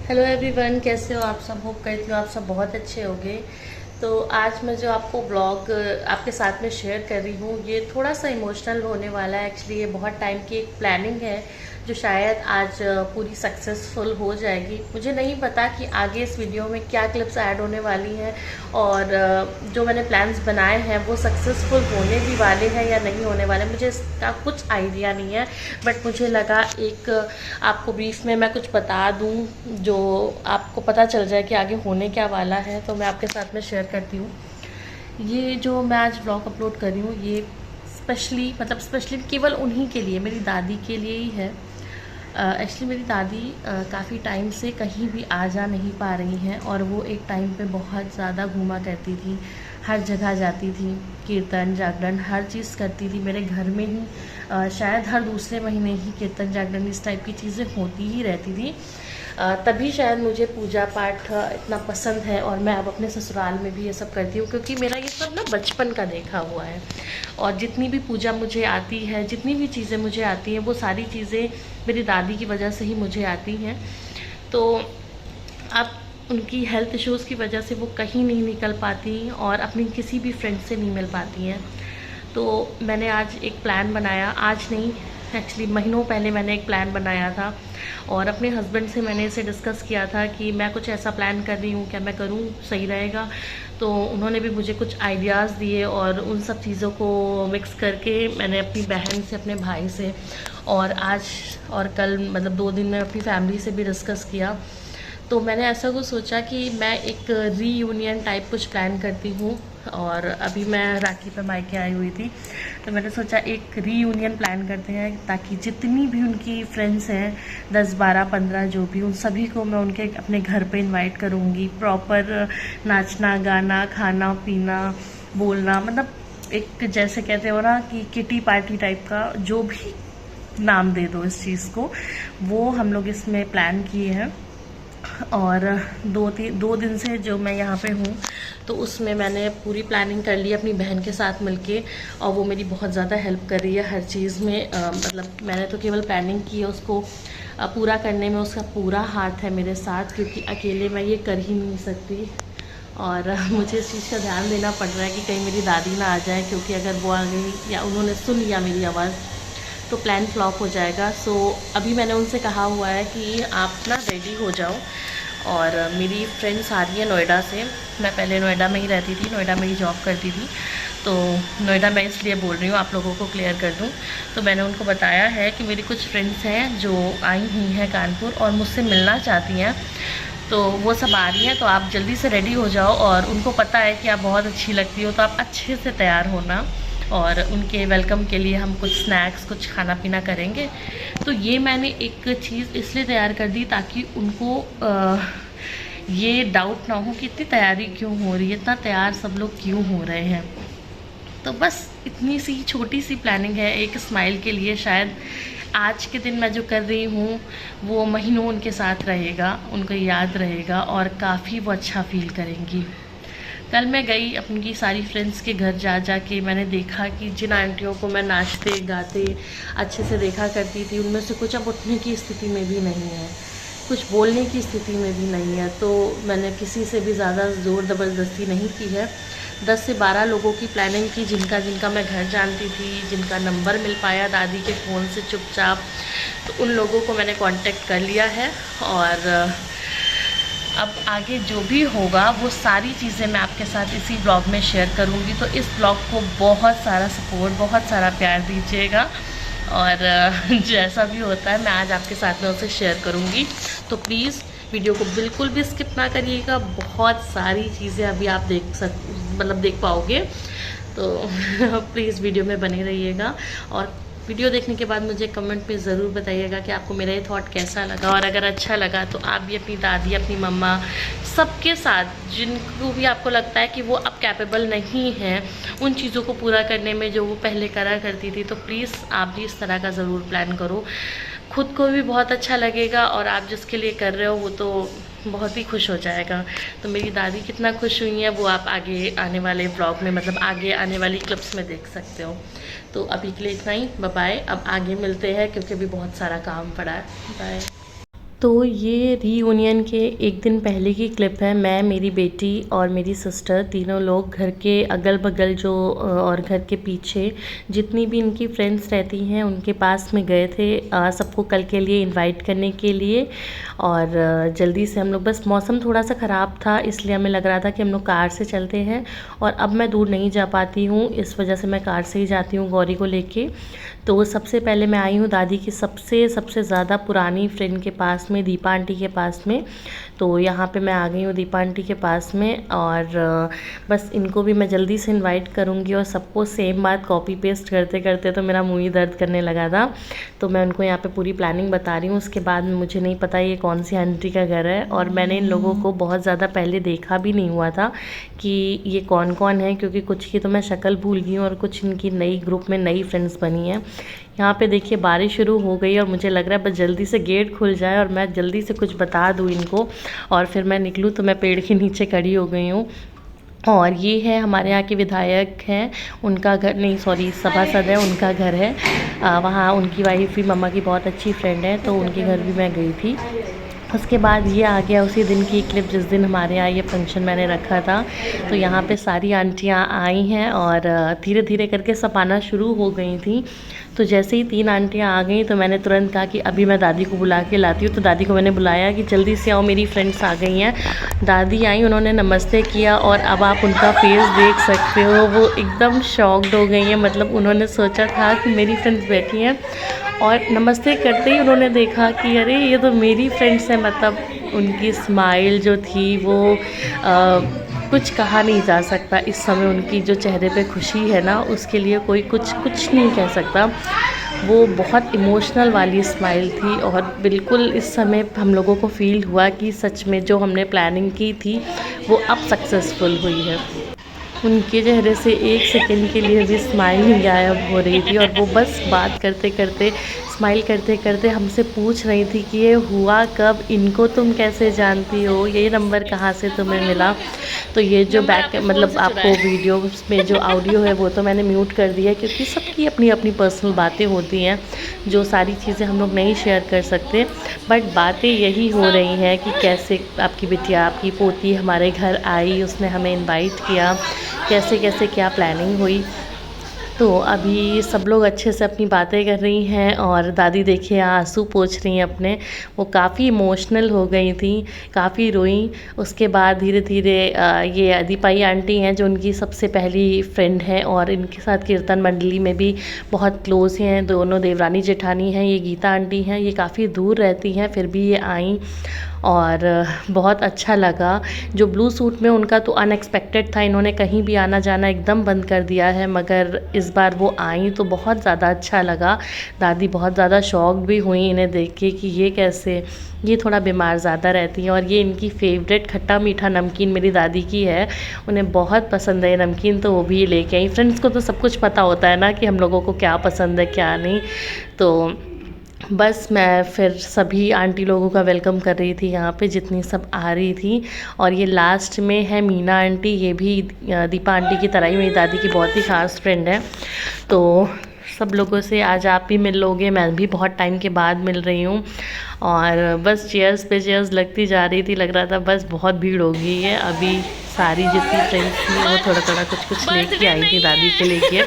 Hello everyone, कैसे हो आप सब। होप करती हूँ आप सब बहुत अच्छे होंगे। तो आज मैं जो आपको ब्लॉग आपके साथ में शेयर कर रही हूँ, ये थोड़ा सा इमोशनल होने वाला है। एक्चुअली ये बहुत टाइम की एक प्लानिंग है जो शायद आज पूरी सक्सेसफुल हो जाएगी। मुझे नहीं पता कि आगे इस वीडियो में क्या क्लिप्स ऐड होने वाली हैं और जो मैंने प्लान्स बनाए हैं वो सक्सेसफुल होने भी वाले हैं या नहीं होने वाले, मुझे इसका कुछ आइडिया नहीं है। बट मुझे लगा एक आपको ब्रीफ में मैं कुछ बता दूं जो आपको पता चल जाए कि आगे होने क्या वाला है, तो मैं आपके साथ में शेयर करती हूँ। ये जो मैं आज ब्लॉग अपलोड कर रही हूँ ये स्पेशली केवल उन्हीं के लिए, मेरी दादी के लिए ही है। एक्चुअली मेरी दादी काफ़ी टाइम से कहीं भी आ जा नहीं पा रही हैं और वो एक टाइम पे बहुत ज़्यादा घूमा करती थी, हर जगह जाती थी, कीर्तन जागरण हर चीज़ करती थी। मेरे घर में ही शायद हर दूसरे महीने ही कीर्तन जागरण इस टाइप की चीज़ें होती ही रहती थी। तभी शायद मुझे पूजा पाठ इतना पसंद है और मैं अब अपने ससुराल में भी ये सब करती हूँ, क्योंकि मेरा ये सब ना बचपन का देखा हुआ है। और जितनी भी पूजा मुझे आती है, जितनी भी चीज़ें मुझे आती हैं, वो सारी चीज़ें मेरी दादी की वजह से ही मुझे आती हैं। तो अब उनकी हेल्थ इश्यूज़ की वजह से वो कहीं नहीं निकल पाती और अपनी किसी भी फ्रेंड से नहीं मिल पाती हैं। तो मैंने आज एक प्लान बनाया, आज नहीं एक्चुअली महीनों पहले मैंने एक प्लान बनाया था और अपने हस्बैंड से मैंने इसे डिस्कस किया था कि मैं कुछ ऐसा प्लान कर रही हूँ, क्या मैं करूँ, सही रहेगा। तो उन्होंने भी मुझे कुछ आइडियाज़ दिए और उन सब चीज़ों को मिक्स करके मैंने अपनी बहन से, अपने भाई से और आज और कल मतलब 2 दिन में अपनी फैमिली से भी डिस्कस किया। तो मैंने ऐसा कुछ सोचा कि मैं एक रीयूनियन टाइप कुछ प्लान करती हूँ। और अभी मैं राखी पे मायके आई हुई थी, तो मैंने सोचा एक रीयूनियन प्लान करते हैं, ताकि जितनी भी उनकी फ्रेंड्स हैं 10, 12, 15 जो भी, उन सभी को मैं उनके अपने घर पे इनवाइट करूँगी। प्रॉपर नाचना गाना खाना पीना बोलना, मतलब एक जैसे कहते हो ना कि किटी पार्टी टाइप का, जो भी नाम दे दो इस चीज़ को, वो हम लोग इसमें प्लान किए हैं। और 2 दिन से जो मैं यहाँ पे हूँ तो उसमें मैंने पूरी प्लानिंग कर ली अपनी बहन के साथ मिलके, और वो मेरी बहुत ज़्यादा हेल्प कर रही है हर चीज़ में। मतलब मैंने तो केवल प्लानिंग की है, उसको पूरा करने में उसका पूरा हाथ है मेरे साथ, क्योंकि अकेले मैं ये कर ही नहीं सकती। और मुझे इस चीज़ का ध्यान देना पड़ रहा है कि कहीं मेरी दादी ना आ जाए, क्योंकि अगर वो आ गई या उन्होंने सुन लिया मेरी आवाज़ तो प्लान फ्लॉप हो जाएगा। सो अभी मैंने उनसे कहा हुआ है कि आप ना रेडी हो जाओ। और मेरी फ्रेंड्स आ रही है नोएडा से। मैं पहले नोएडा में ही रहती थी, नोएडा में ही जॉब करती थी, तो नोएडा मैं इसलिए बोल रही हूँ, आप लोगों को क्लियर कर दूँ। तो मैंने उनको बताया है कि मेरी कुछ फ्रेंड्स हैं जो आई हुई हैं कानपुर और मुझसे मिलना चाहती हैं, तो वो सब आ रही हैं। तो आप जल्दी से रेडी हो जाओ, और उनको पता है कि आप बहुत अच्छी लगती हो, तो आप अच्छे से तैयार होना। और उनके वेलकम के लिए हम कुछ स्नैक्स, कुछ खाना पीना करेंगे। तो ये मैंने एक चीज़ इसलिए तैयार कर दी ताकि उनको ये डाउट ना हो कि इतनी तैयारी क्यों हो रही है, इतना तैयार सब लोग क्यों हो रहे हैं। तो बस इतनी सी छोटी सी प्लानिंग है एक स्माइल के लिए। शायद आज के दिन मैं जो कर रही हूँ वो महीनों उनके साथ रहेगा, उनको याद रहेगा और काफ़ी वो अच्छा फील करेंगी। कल मैं गई अपनी सारी फ्रेंड्स के घर, जा के मैंने देखा कि जिन आंटियों को मैं नाचते गाते अच्छे से देखा करती थी, उनमें से कुछ अब उठने की स्थिति में भी नहीं है, कुछ बोलने की स्थिति में भी नहीं है। तो मैंने किसी से भी ज़्यादा ज़ोर ज़बरदस्ती नहीं की है। 10 से 12 लोगों की प्लानिंग की, जिनका जिनका मैं घर जानती थी, जिनका नंबर मिल पाया दादी के फ़ोन से चुपचाप, तो उन लोगों को मैंने कांटेक्ट कर लिया है। और अब आगे जो भी होगा वो सारी चीज़ें मैं आपके साथ इसी ब्लॉग में शेयर करूँगी। तो इस ब्लॉग को बहुत सारा सपोर्ट, बहुत सारा प्यार दीजिएगा, और जैसा भी होता है मैं आज आपके साथ में उसे शेयर करूँगी। तो प्लीज़ वीडियो को बिल्कुल भी स्किप ना करिएगा, बहुत सारी चीज़ें अभी आप देख पाओगे। तो प्लीज़ वीडियो में बने रहिएगा, और वीडियो देखने के बाद मुझे कमेंट में ज़रूर बताइएगा कि आपको मेरा ये थॉट कैसा लगा। और अगर अच्छा लगा तो आप भी अपनी दादी, अपनी मम्मा, सबके साथ जिनको भी आपको लगता है कि वो अब कैपेबल नहीं हैं उन चीज़ों को पूरा करने में जो वो पहले करा करती थी, तो प्लीज़ आप भी इस तरह का ज़रूर प्लान करो। खुद को भी बहुत अच्छा लगेगा और आप जिसके लिए कर रहे हो वो तो बहुत ही खुश हो जाएगा। तो मेरी दादी कितना खुश हुई हैं वो आप आगे आने वाले ब्लॉग में, मतलब आगे आने वाली क्लिप्स में देख सकते हो। तो अभी के लिए इतना ही, बाय बाय। अब आगे मिलते हैं क्योंकि अभी बहुत सारा काम पड़ा है। बाय। तो ये रीयूनियन के एक दिन पहले की क्लिप है। मैं, मेरी बेटी और मेरी सिस्टर तीनों लोग घर के अगल बगल जो और घर के पीछे जितनी भी इनकी फ्रेंड्स रहती हैं उनके पास में गए थे सबको कल के लिए इनवाइट करने के लिए। और जल्दी से हम लोग, बस मौसम थोड़ा सा ख़राब था इसलिए हमें लग रहा था कि हम लोग कार से चलते हैं, और अब मैं दूर नहीं जा पाती हूँ, इस वजह से मैं कार से ही जाती हूँ गौरी को लेके। तो सबसे पहले मैं आई हूँ दादी की सबसे ज़्यादा पुरानी फ्रेंड के पास में, दीपा आंटी के पास में। तो यहाँ पे मैं आ गई हूँ दीपा आंटी के पास में, और बस इनको भी मैं जल्दी से इनवाइट करूँगी। और सबको सेम बात कॉपी पेस्ट करते करते तो मेरा मुँह ही दर्द करने लगा था। तो मैं उनको यहाँ पे पूरी प्लानिंग बता रही हूँ। उसके बाद मुझे नहीं पता ये कौन सी आंटी का घर है, और मैंने इन लोगों को बहुत ज़्यादा पहले देखा भी नहीं हुआ था कि ये कौन कौन है, क्योंकि कुछ की तो मैं शक्ल भूल गई हूँ और कुछ इनकी नई ग्रुप में नई फ्रेंड्स बनी हैं। यहाँ पे देखिए बारिश शुरू हो गई और मुझे लग रहा है बस जल्दी से गेट खुल जाए और मैं जल्दी से कुछ बता दूँ इनको और फिर मैं निकलूँ। तो मैं पेड़ के नीचे खड़ी हो गई हूँ। और ये है हमारे यहाँ के विधायक हैं, उनका घर, नहीं सॉरी सभासद है, उनका घर है। वहाँ उनकी वाइफ भी मम्मा की बहुत अच्छी फ्रेंड है, तो उनके घर भी मैं गई थी। उसके बाद ये आ गया उसी दिन की क्लिप जिस दिन हमारे यहाँ ये फंक्शन मैंने रखा था। तो यहाँ पे सारी आंटियाँ आई हैं और धीरे धीरे करके सब आना शुरू हो गई थी। तो जैसे ही 3 आंटियाँ आ गई तो मैंने तुरंत कहा कि अभी मैं दादी को बुला के लाती हूँ। तो दादी को मैंने बुलाया कि जल्दी से आओ, मेरी फ्रेंड्स आ गई हैं। दादी आई, उन्होंने नमस्ते किया और अब आप उनका फेस देख सकते हो, वो एकदम शॉक्ड हो गई हैं। मतलब उन्होंने सोचा था कि मेरी फ्रेंड्स बैठी हैं और नमस्ते करते ही उन्होंने देखा कि अरे ये तो मेरी फ्रेंड्स हैं। मतलब उनकी स्माइल जो थी वो कुछ कहा नहीं जा सकता। इस समय उनकी जो चेहरे पे खुशी है ना, उसके लिए कोई कुछ नहीं कह सकता। वो बहुत इमोशनल वाली स्माइल थी और बिल्कुल इस समय हम लोगों को फ़ील हुआ कि सच में जो हमने प्लानिंग की थी वो अब सक्सेसफुल हुई है। उनके चेहरे से एक सेकंड के लिए भी स्माइल गायब हो रही थी और वो बस बात करते करते, स्माइल करते करते हमसे पूछ रही थी कि ये हुआ कब, इनको तुम कैसे जानती हो, ये नंबर कहाँ से तुम्हें मिला। तो ये जो बैक मतलब आपको वीडियो में जो ऑडियो है वो तो मैंने म्यूट कर दिया है, क्योंकि सबकी अपनी अपनी पर्सनल बातें होती हैं जो सारी चीज़ें हम लोग नहीं शेयर कर सकते। बट बातें यही हो रही हैं कि कैसे आपकी बिटिया, आपकी पोती हमारे घर आई, उसने हमें इनवाइट किया, कैसे कैसे क्या प्लानिंग हुई। तो अभी सब लोग अच्छे से अपनी बातें कर रही हैं और दादी देखिए आंसू पोंछ रही हैं अपने। वो काफ़ी इमोशनल हो गई थी, काफ़ी रोईं। उसके बाद धीरे धीरे ये दीपाई आंटी हैं जो उनकी सबसे पहली फ्रेंड हैं और इनके साथ कीर्तन मंडली में भी बहुत क्लोज़ हैं। दोनों देवरानी जेठानी हैं, ये गीता आंटी हैं, ये काफ़ी दूर रहती हैं फिर भी ये आईं और बहुत अच्छा लगा। जो ब्लू सूट में उनका तो अनएक्सपेक्टेड था, इन्होंने कहीं भी आना जाना एकदम बंद कर दिया है, मगर इस बार वो आई तो बहुत ज़्यादा अच्छा लगा। दादी बहुत ज़्यादा शॉक्ड भी हुई इन्हें देख के कि ये कैसे, ये थोड़ा बीमार ज़्यादा रहती हैं। और ये इनकी फेवरेट खट्टा मीठा नमकीन मेरी दादी की है, उन्हें बहुत पसंद है ये नमकीन, तो वो भी लेके आई। फ्रेंड्स को तो सब कुछ पता होता है ना कि हम लोगों को क्या पसंद है क्या नहीं। तो बस मैं फिर सभी आंटी लोगों का वेलकम कर रही थी यहाँ पे, जितनी सब आ रही थी। और ये लास्ट में है मीना आंटी, ये भी दीपा आंटी की तरह ही मेरी दादी की बहुत ही ख़ास फ्रेंड है। तो सब लोगों से आज आप भी मिल लोगे, मैं भी बहुत टाइम के बाद मिल रही हूँ। और बस चेयर्स पे चेयर्स लगती जा रही थी, लग रहा था बस बहुत भीड़ हो गई है। अभी सारी जितनी फ्रेंड्स थी वो थोड़ा थोड़ा कुछ लेके आई थी दादी के लिए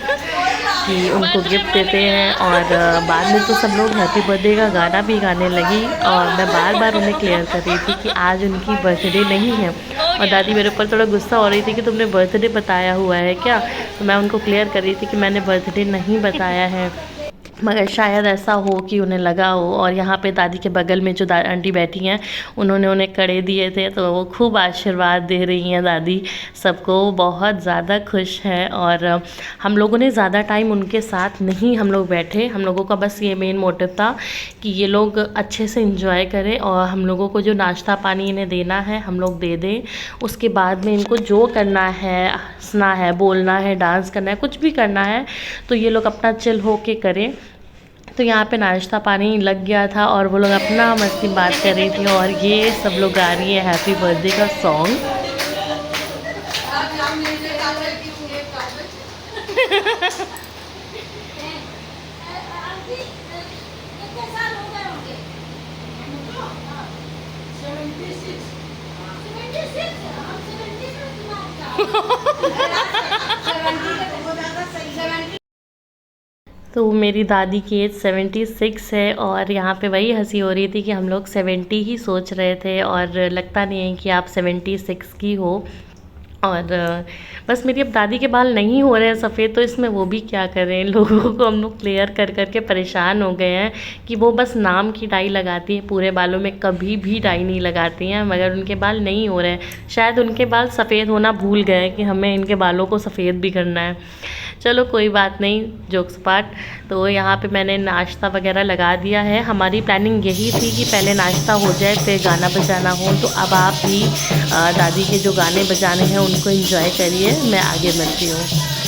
कि उनको गिफ्ट देते हैं। और बाद में तो सब लोग हैप्पी बर्थडे का गाना भी गाने लगी और मैं बार बार उन्हें क्लियर कर रही थी कि आज उनकी बर्थडे नहीं है। और दादी मेरे ऊपर थोड़ा गुस्सा हो रही थी कि तुमने बर्थडे बताया हुआ है क्या। तो मैं उनको क्लियर कर रही थी कि मैंने बर्थडे नहीं बताया है, मगर शायद ऐसा हो कि उन्हें लगा हो। और यहाँ पे दादी के बगल में जो आंटी बैठी हैं उन्होंने उन्हें कड़े दिए थे, तो वो खूब आशीर्वाद दे रही हैं दादी सबको, बहुत ज़्यादा खुश हैं। और हम लोगों ने ज़्यादा टाइम उनके साथ नहीं हम लोग बैठे, हम लोगों का बस ये मेन मोटिव था कि ये लोग अच्छे से इंजॉय करें और हम लोगों को जो नाश्ता पानी इन्हें देना है हम लोग दे दें। उसके बाद में इनको जो करना है, हंसना है, बोलना है, डांस करना है, कुछ भी करना है तो ये लोग अपना चिल हो के करें। तो यहाँ पे नाश्ता पानी लग गया था और वो लोग अपना मस्ती बात कर रही थी और ये सब लोग गा रही है हैप्पी बर्थडे का सॉन्ग। तो मेरी दादी की एज 76 है और यहाँ पे वही हंसी हो रही थी कि हम लोग 70 ही सोच रहे थे और लगता नहीं है कि आप 76 की हो। और बस मेरी अब दादी के बाल नहीं हो रहे हैं सफ़ेद, तो इसमें वो भी क्या करें। लोगों को हम लोग क्लियर कर कर के परेशान हो गए हैं कि वो बस नाम की डाई लगाती हैं, पूरे बालों में कभी भी डाई नहीं लगाती हैं, मगर उनके बाल नहीं हो रहे हैं। शायद उनके बाल सफ़ेद होना भूल गए कि हमें इनके बालों को सफ़ेद भी करना है। चलो कोई बात नहीं, जोक्स पार्ट। तो यहाँ पे मैंने नाश्ता वगैरह लगा दिया है। हमारी प्लानिंग यही थी कि पहले नाश्ता हो जाए फिर गाना बजाना हो। तो अब आप भी दादी के जो गाने बजाने हैं उनको एंजॉय करिए, मैं आगे मिलती हूँ।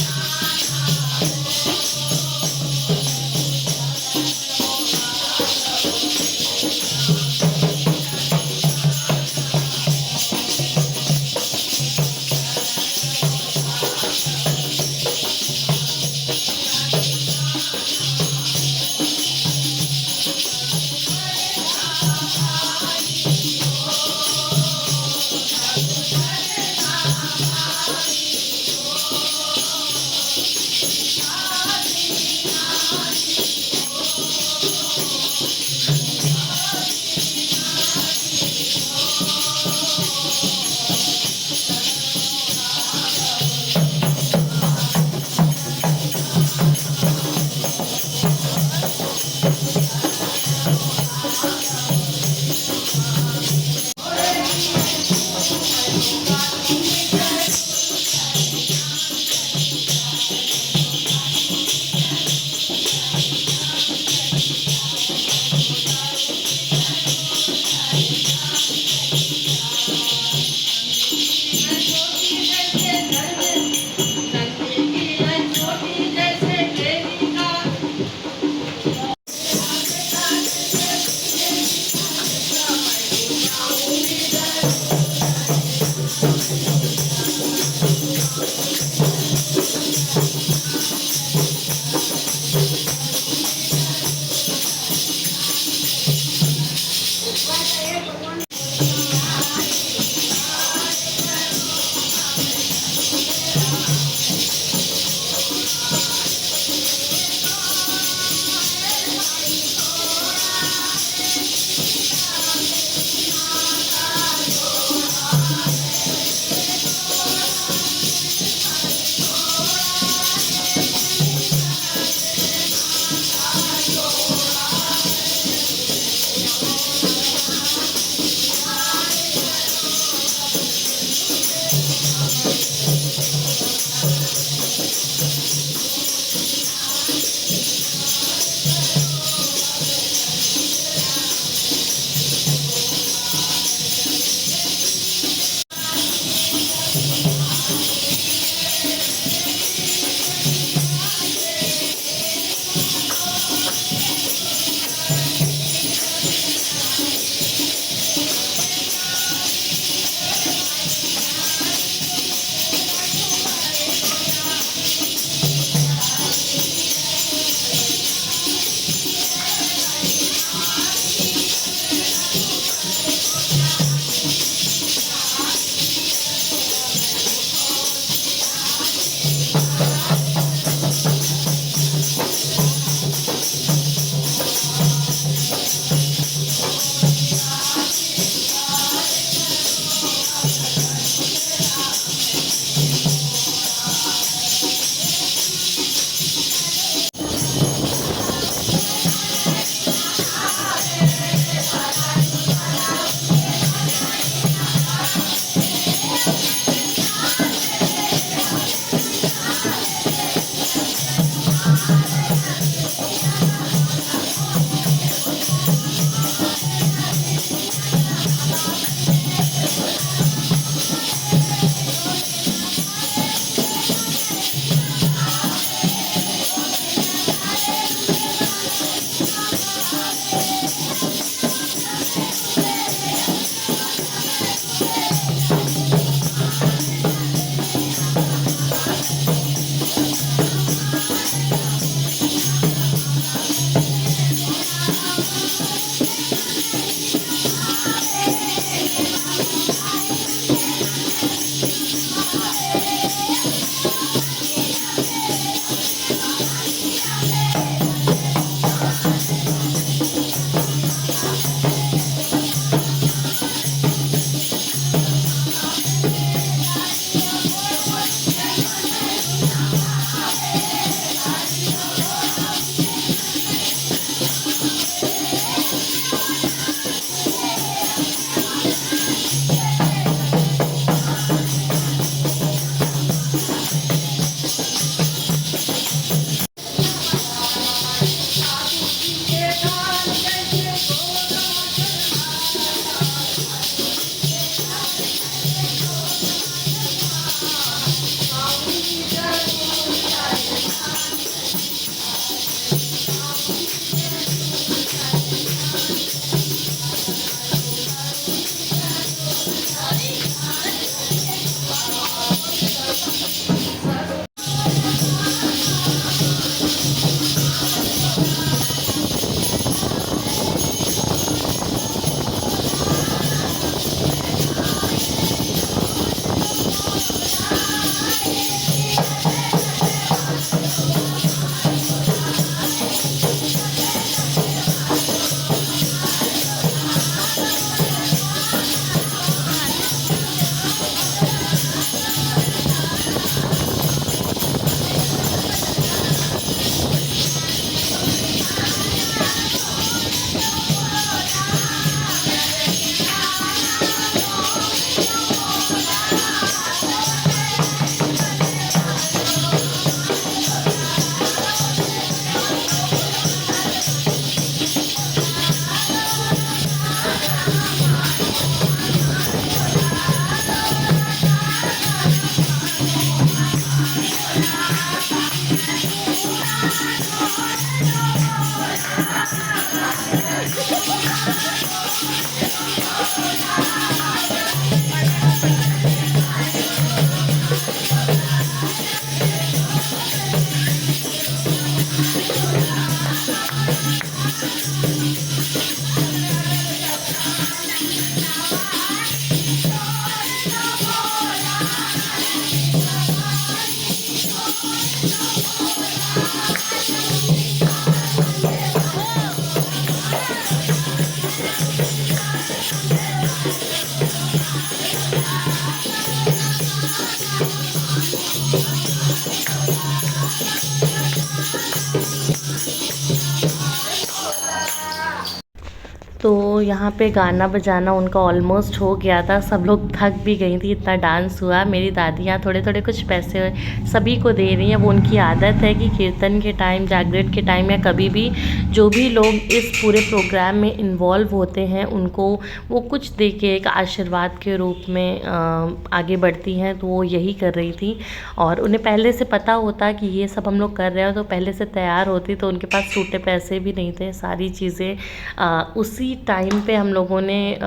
यहाँ पे गाना बजाना उनका ऑलमोस्ट हो गया था, सब लोग थक भी गई थी, इतना डांस हुआ। मेरी दादी यहाँ थोड़े थोड़े कुछ पैसे सभी को दे रही हैं। वो उनकी आदत है कि कीर्तन के टाइम, जागृत के टाइम या कभी भी जो भी लोग इस पूरे प्रोग्राम में इन्वॉल्व होते हैं उनको वो कुछ दे के एक आशीर्वाद के रूप में आगे बढ़ती हैं। तो वो यही कर रही थी और उन्हें पहले से पता होता कि ये सब हम लोग कर रहे हो, तो पहले से तैयार होती। तो उनके पास छूटे पैसे भी नहीं थे, सारी चीज़ें उसी टाइम पे हम लोगों ने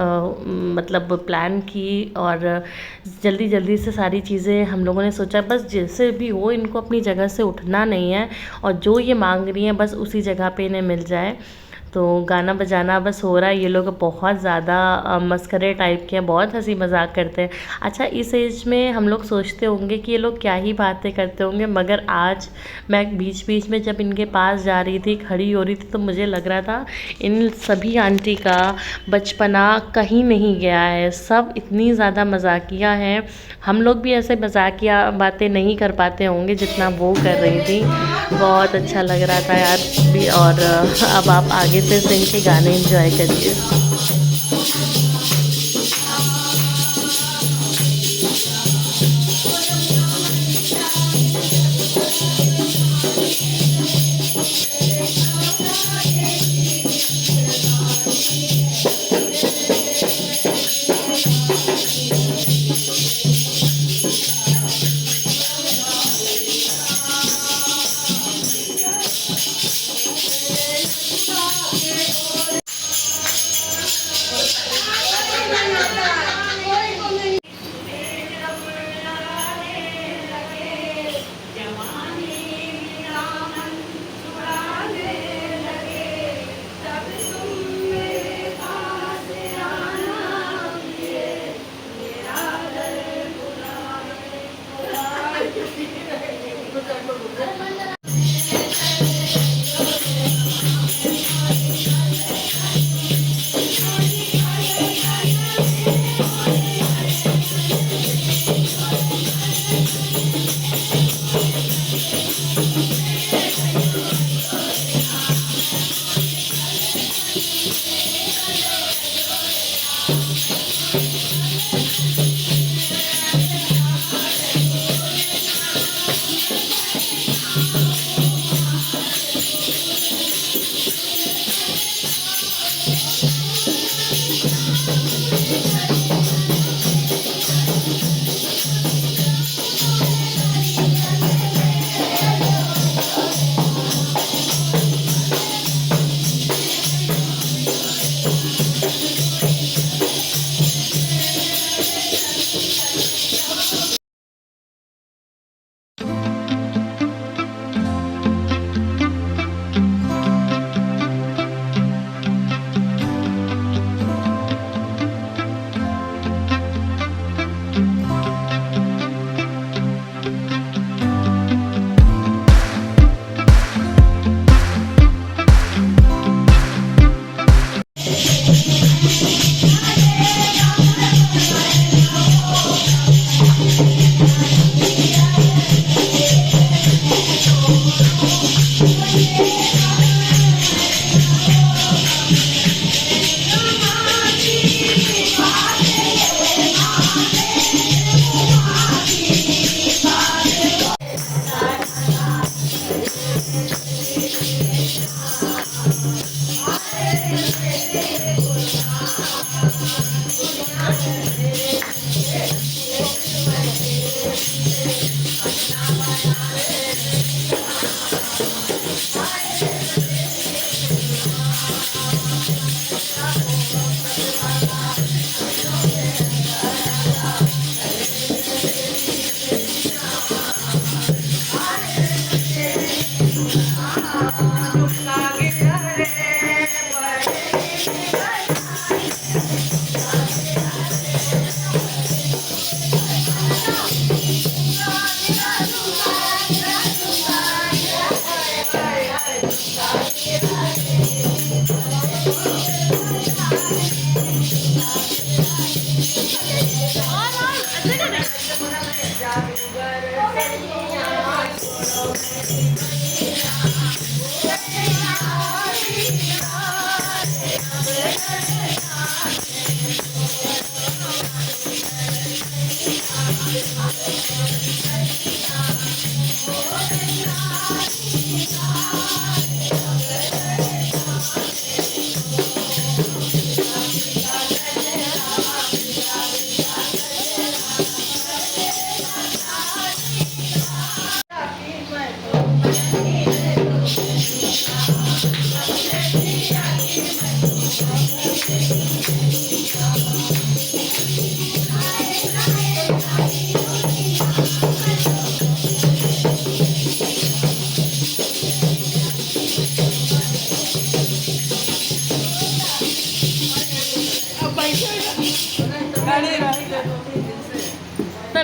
मतलब प्लान की और जल्दी जल्दी से सारी चीज़ें हम लोगों ने सोचा बस जैसे भी हो इनको अपनी जगह से उठना नहीं है और जो ये मांग रही हैं बस उसी जगह पे इन्हें मिल जाए। तो गाना बजाना बस हो रहा है। ये लोग बहुत ज़्यादा मस्करे टाइप के हैं, बहुत हंसी मजाक करते हैं। अच्छा, इस एज में हम लोग सोचते होंगे कि ये लोग क्या ही बातें करते होंगे, मगर आज मैं बीच बीच में जब इनके पास जा रही थी, खड़ी हो रही थी, तो मुझे लग रहा था इन सभी आंटी का बचपना कहीं नहीं गया है। सब इतनी ज़्यादा मजाकिया हैं। हम लोग भी ऐसे मजाकिया बातें नहीं कर पाते होंगे जितना वो कर रही थी। बहुत अच्छा लग रहा था यार भी। और अब आप आगे से इनके गाने एंजॉय करिए।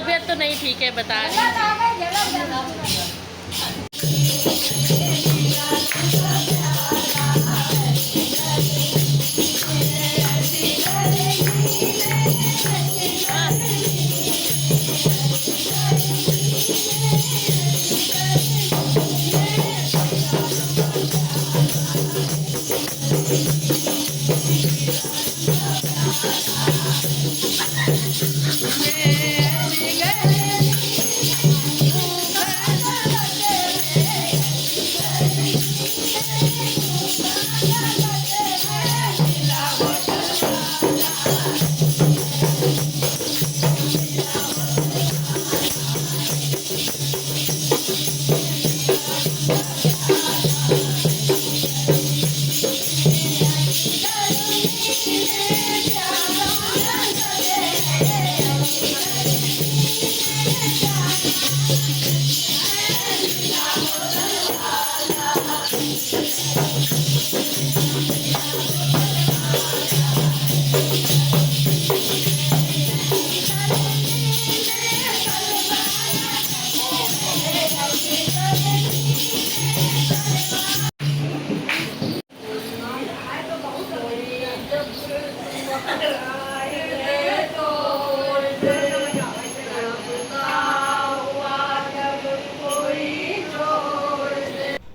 तबीयत तो नहीं ठीक है, बता रही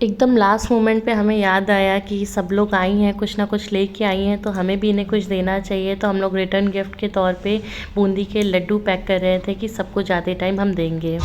एकदम लास्ट मोमेंट पे हमें याद आया कि सब लोग आई हैं, कुछ ना कुछ लेके आई हैं, तो हमें भी इन्हें कुछ देना चाहिए। तो हम लोग रिटर्न गिफ्ट के तौर पे बूंदी के लड्डू पैक कर रहे थे कि सबको जाते टाइम हम देंगे।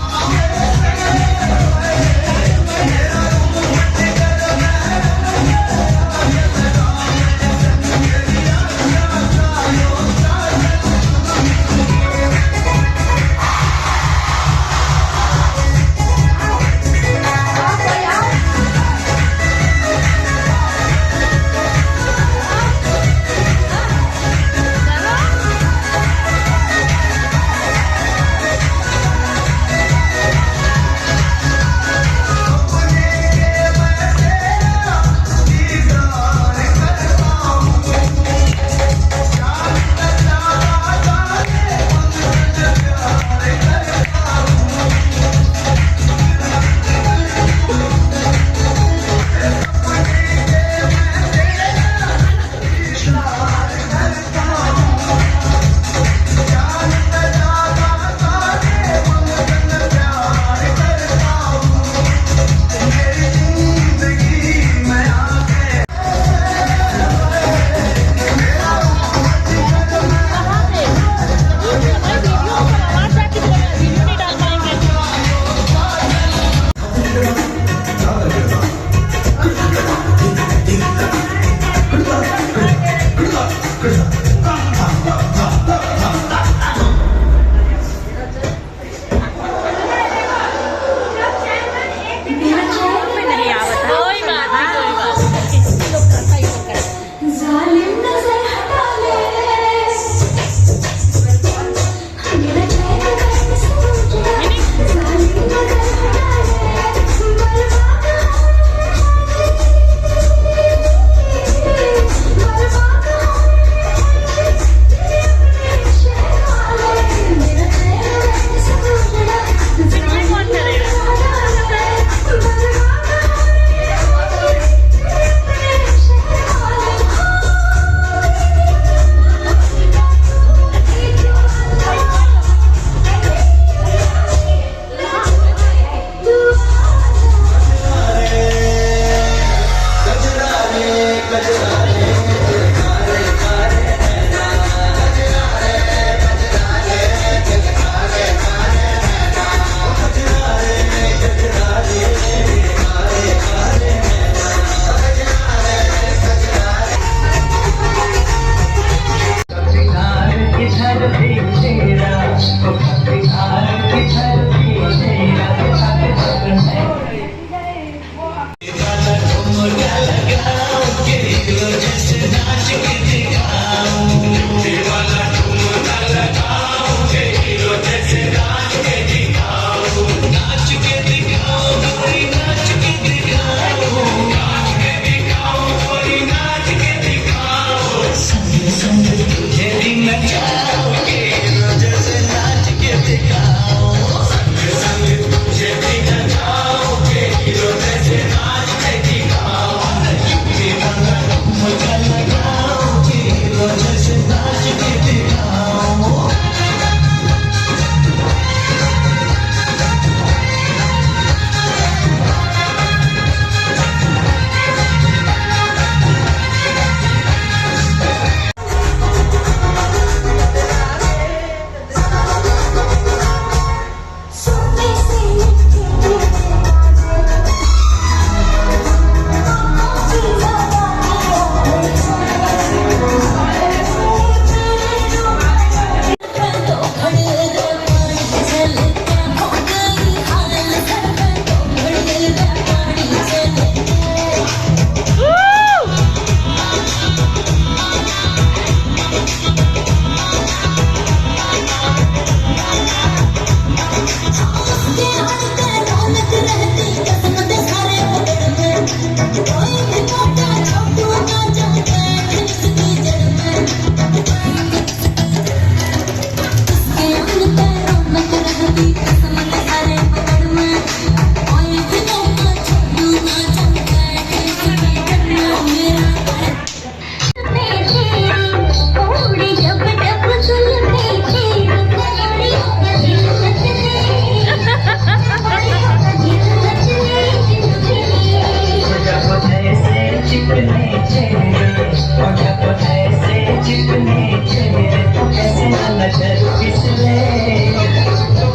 फिसले,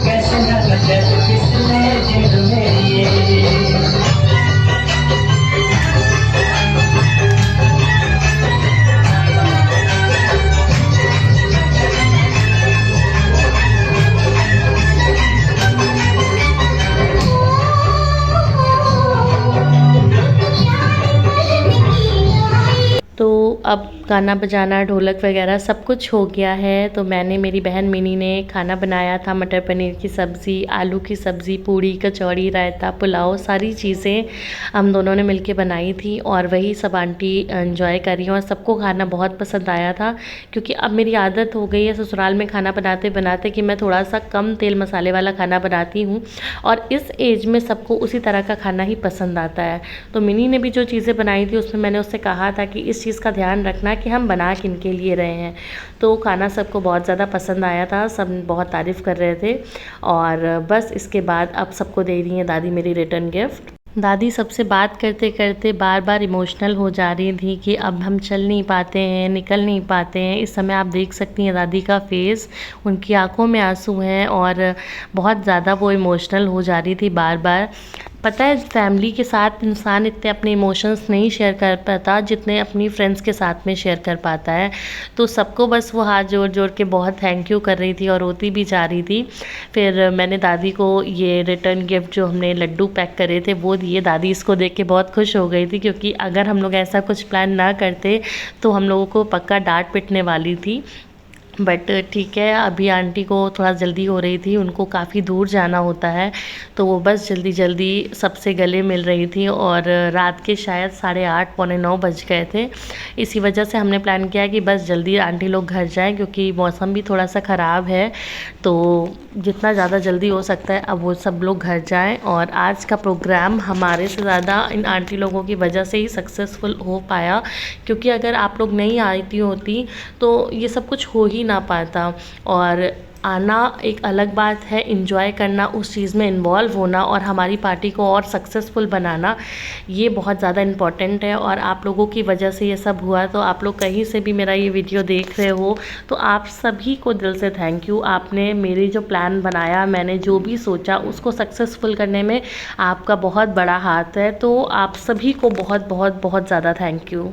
कैसे न कदर फिसले दिल में ये। तो अब गाना बजाना, ढोलक वगैरह सब कुछ हो गया है। तो मैंने, मेरी बहन मिनी ने खाना बनाया था, मटर पनीर की सब्ज़ी, आलू की सब्ज़ी, पूड़ी, कचौड़ी, रायता, पुलाव, सारी चीज़ें हम दोनों ने मिलके बनाई थी और वही सब आंटी एंजॉय कर रही हैं और सबको खाना बहुत पसंद आया था। क्योंकि अब मेरी आदत हो गई है ससुराल में खाना बनाते बनाते कि मैं थोड़ा सा कम तेल मसाले वाला खाना बनाती हूँ और इस एज में सबको उसी तरह का खाना ही पसंद आता है। तो मिनी ने भी जो चीज़ें बनाई थी उसमें मैंने उससे कहा था कि इस चीज़ का ध्यान रखना कि हम बना किनके लिए रहे हैं। तो खाना सबको बहुत ज़्यादा पसंद आया था, सब बहुत तारीफ़ कर रहे थे। और बस इसके बाद अब सबको दे रही हैं दादी मेरी रिटर्न गिफ्ट। दादी सबसे बात करते करते बार बार इमोशनल हो जा रही थी कि अब हम चल नहीं पाते हैं, निकल नहीं पाते हैं। इस समय आप देख सकती हैं दादी का फेस, उनकी आंखों में आंसू हैं और बहुत ज़्यादा वो इमोशनल हो जा रही थी बार बार। पता है, फैमिली के साथ इंसान इतने अपने इमोशंस नहीं शेयर कर पाता जितने अपनी फ्रेंड्स के साथ में शेयर कर पाता है। तो सबको बस वो हाथ जोड़ जोड़ के बहुत थैंक यू कर रही थी और रोती भी जा रही थी। फिर मैंने दादी को ये रिटर्न गिफ्ट जो हमने लड्डू पैक करे थे वो दिए। दादी इसको देख के बहुत खुश हो गई थी क्योंकि अगर हम लोग ऐसा कुछ प्लान ना करते तो हम लोगों को पक्का डांट पिटने वाली थी। बट ठीक है, अभी आंटी को थोड़ा जल्दी हो रही थी, उनको काफ़ी दूर जाना होता है तो वो बस जल्दी जल्दी सबसे गले मिल रही थी और रात के शायद 8:30 पौने 9 बज गए थे। इसी वजह से हमने प्लान किया कि बस जल्दी आंटी लोग घर जाएं क्योंकि मौसम भी थोड़ा सा ख़राब है। तो जितना ज़्यादा जल्दी हो सकता है अब वो सब लोग घर जाएं। और आज का प्रोग्राम हमारे से ज़्यादा इन आंटी लोगों की वजह से ही सक्सेसफुल हो पाया क्योंकि अगर आप लोग नहीं आती होती तो ये सब कुछ हो ही ना पाता। और आना एक अलग बात है, एंजॉय करना, उस चीज़ में इन्वॉल्व होना और हमारी पार्टी को और सक्सेसफुल बनाना, ये बहुत ज़्यादा इम्पॉर्टेंट है। और आप लोगों की वजह से ये सब हुआ। तो आप लोग कहीं से भी मेरा ये वीडियो देख रहे हो तो आप सभी को दिल से थैंक यू। आपने मेरी जो प्लान बनाया, मैंने जो भी सोचा उसको सक्सेसफुल करने में आपका बहुत बड़ा हाथ है। तो आप सभी को बहुत बहुत बहुत ज़्यादा थैंक यू।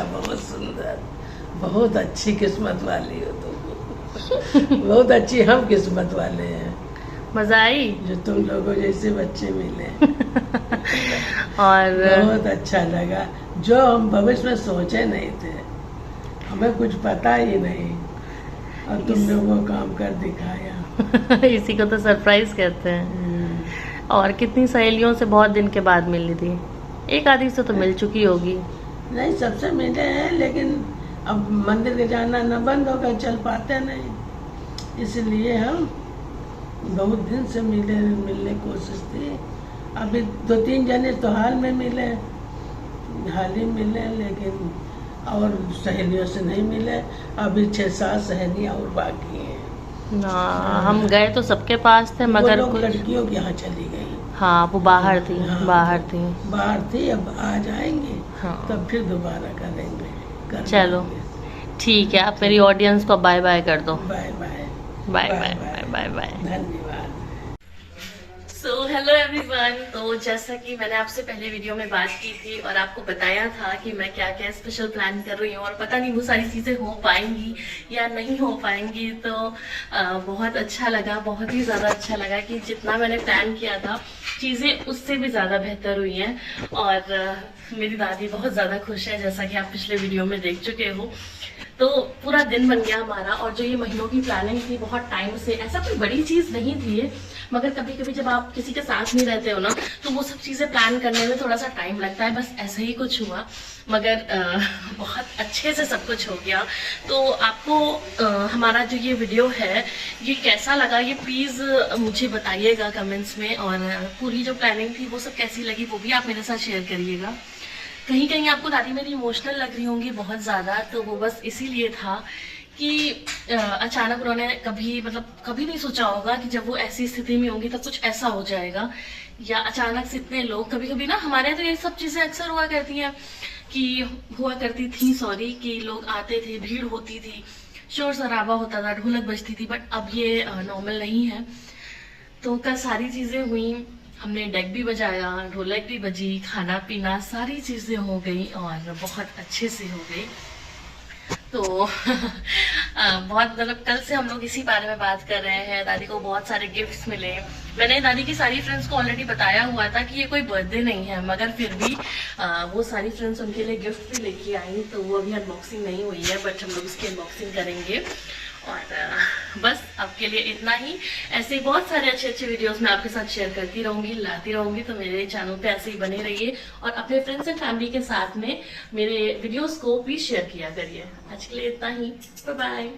बहुत सुंदर, बहुत अच्छी किस्मत वाली हो तुम। बहुत अच्छी हम किस्मत वाले हैं, मज़ा आई जो तुम लोगों जैसे बच्चे मिले। और बहुत अच्छा लगा, जो हम भविष्य में सोचे नहीं थे, हमें कुछ पता ही नहीं और तुम लोगों को काम कर दिखाया। इसी को तो सरप्राइज कहते हैं। और कितनी सहेलियों से बहुत दिन के बाद मिली थी? एक आधी से तो मिल चुकी होगी। नहीं, सबसे मिले हैं लेकिन अब मंदिर के जाना न बंद हो गया, चल पाते नहीं, इसलिए हम बहुत दिन से मिलने की कोशिश थी। अभी 2-3 जने तो हाल में मिले, हाल ही मिले, लेकिन और सहेलियों से नहीं मिले। अभी 6-7 सहेलियाँ और बाकी हैं। ना, हम गए तो सबके पास थे मगर वो लोग कुछ लड़कियों के यहाँ चली गई। हाँ, वो बाहर थी। हाँ, बाहर थी। बाहर थी, अब आ जाएंगे। हाँ। तब फिर दोबारा करेंगे, चलो ठीक है, आप मेरी ऑडियंस को बाय बाय कर दो। Bye bye bye bye bye bye bye. धन्यवाद। So hello everyone. तो जैसा कि मैंने आपसे पहले वीडियो में बात की थी और आपको बताया था कि मैं क्या क्या स्पेशल प्लान कर रही हूँ और पता नहीं वो सारी चीज़ें हो पाएंगी या नहीं हो पाएंगी। तो बहुत अच्छा लगा, बहुत ही ज़्यादा अच्छा लगा कि जितना मैंने प्लान किया था चीज़ें उससे भी ज़्यादा बेहतर हुई हैं। और मेरी दादी बहुत ज़्यादा खुश है, जैसा कि आप पिछले वीडियो में देख चुके हो। तो पूरा दिन बन गया हमारा। और जो ये महीनों की प्लानिंग थी, बहुत टाइम से, ऐसा कोई बड़ी चीज़ नहीं थी ये, मगर कभी कभी जब आप किसी के साथ नहीं रहते हो ना, तो वो सब चीज़ें प्लान करने में थोड़ा सा टाइम लगता है। बस ऐसा ही कुछ हुआ, मगर बहुत अच्छे से सब कुछ हो गया। तो आपको हमारा जो ये वीडियो है ये कैसा लगा, ये प्लीज़ मुझे बताइएगा कमेंट्स में, और पूरी जो प्लानिंग थी वो सब कैसी लगी वो भी आप मेरे साथ शेयर करिएगा। कहीं कहीं आपको दादी मेरी इमोशनल लग रही होंगी बहुत ज़्यादा, तो वो बस इसीलिए था कि अचानक उन्होंने कभी नहीं सोचा होगा कि जब वो ऐसी स्थिति में होंगी तब कुछ ऐसा हो जाएगा, या अचानक से इतने लोग। कभी कभी ना हमारे यहाँ तो ये सब चीज़ें अक्सर हुआ करती हैं, कि लोग आते थे, भीड़ होती थी, शोर शराबा होता था, ढोलक बजती थी, बट अब ये नॉर्मल नहीं है। तो कल सारी चीज़ें हुई, हमने डेक भी बजाया, ढोलक भी बजी, खाना पीना सारी चीज़ें हो गई और बहुत अच्छे से हो गई। तो बहुत कल से हम लोग इसी बारे में बात कर रहे हैं। दादी को बहुत सारे गिफ्ट्स मिले। मैंने दादी की सारी फ्रेंड्स को ऑलरेडी बताया हुआ था कि ये कोई बर्थडे नहीं है, मगर फिर भी वो सारी फ्रेंड्स उनके लिए गिफ्ट भी लेके आई। तो वो अभी अनबॉक्सिंग नहीं हुई है, बट हम लोग उसकी अनबॉक्सिंग करेंगे। और बस अब के लिए इतना ही। ऐसे ही बहुत सारे अच्छे अच्छे वीडियोस मैं आपके साथ शेयर करती रहूंगी, लाती रहूंगी। तो मेरे चैनल पे ऐसे ही बने रहिए और अपने फ्रेंड्स एंड फैमिली के साथ में मेरे वीडियोस को प्लीज शेयर किया करिए। आज के लिए इतना ही, बाय बाय।